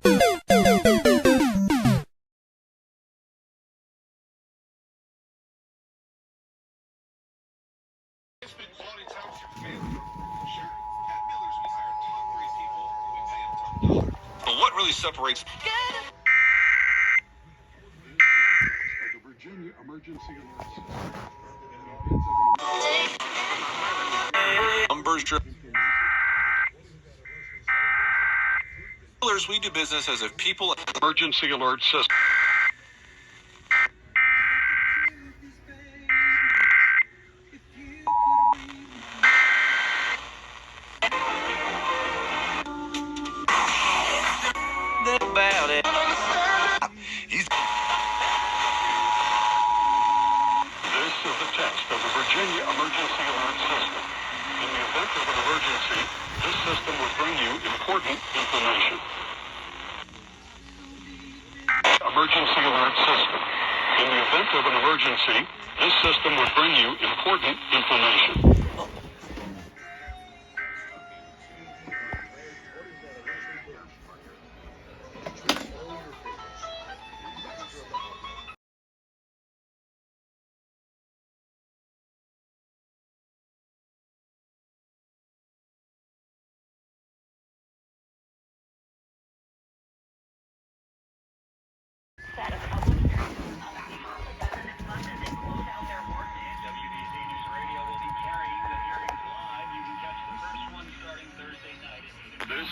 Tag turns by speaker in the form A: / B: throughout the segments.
A: But what really separates
B: The Virginia Emergency Alert
A: numbers we do business as if people
B: Emergency Alert System.
A: about it.
B: This is the text of the Virginia Emergency Alert System. In the event of an emergency, this system will bring you important information. Emergency Alert System. In the event of an emergency, this system will bring you important information.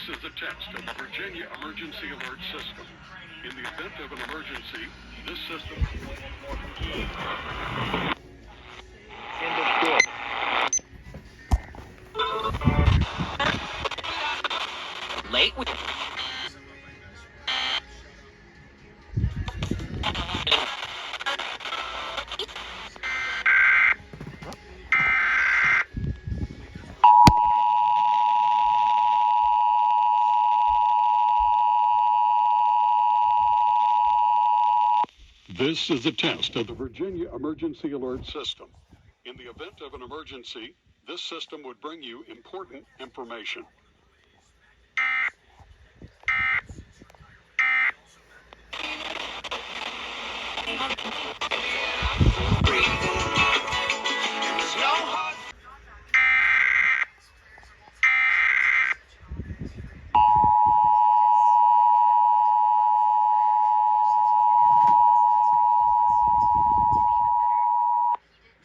B: This is the text of the Virginia Emergency Alert System. In the event of an emergency, this system...
A: Late.
B: This is the test of the Virginia Emergency Alert System. In the event of an emergency, this system would bring you important information.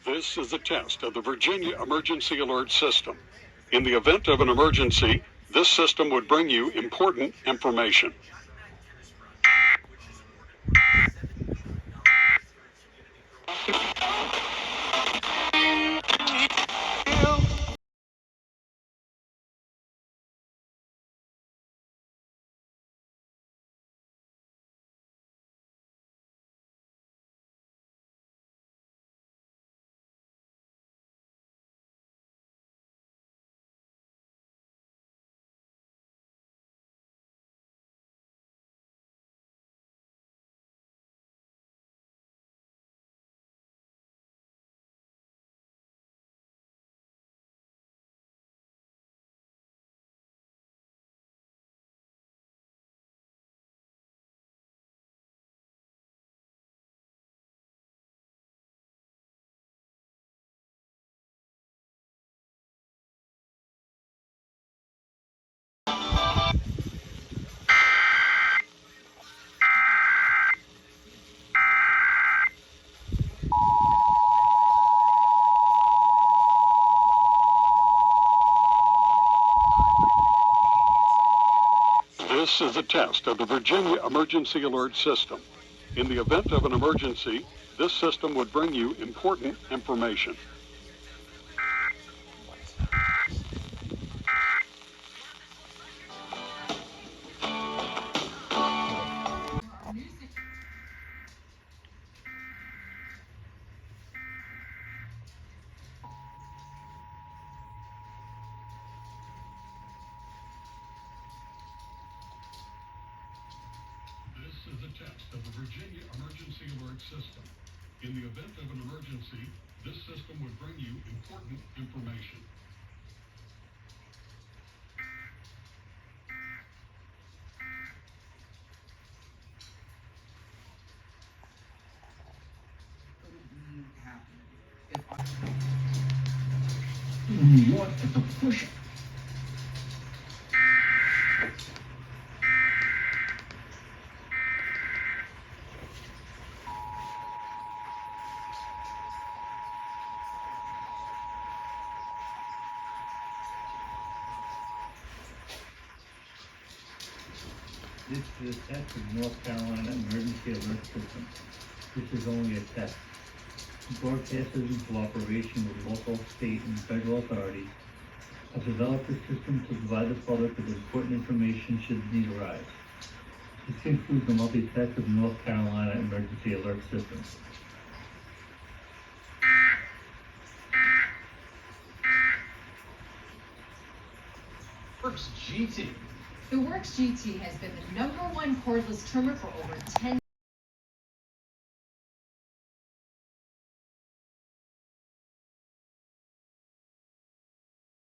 B: This is the test of the Virginia Emergency Alert System. In the event of an emergency, this system would bring you important information. This is a test of the Virginia Emergency Alert System. In the event of an emergency, this system would bring you important information. This is a test of the Virginia Emergency Alert System. In the event of an emergency, this system would bring you important information.
C: want to push it.
D: This is a test of North Carolina Emergency Alert System. This is only a test. Broadcasters in cooperation with local, state, and federal authorities have developed a system to provide the public with important information should the need arise. This includes the multi-test of North Carolina Emergency Alert System.
C: Works GT.
E: The Works GT has been the #1 cordless trimmer for over 10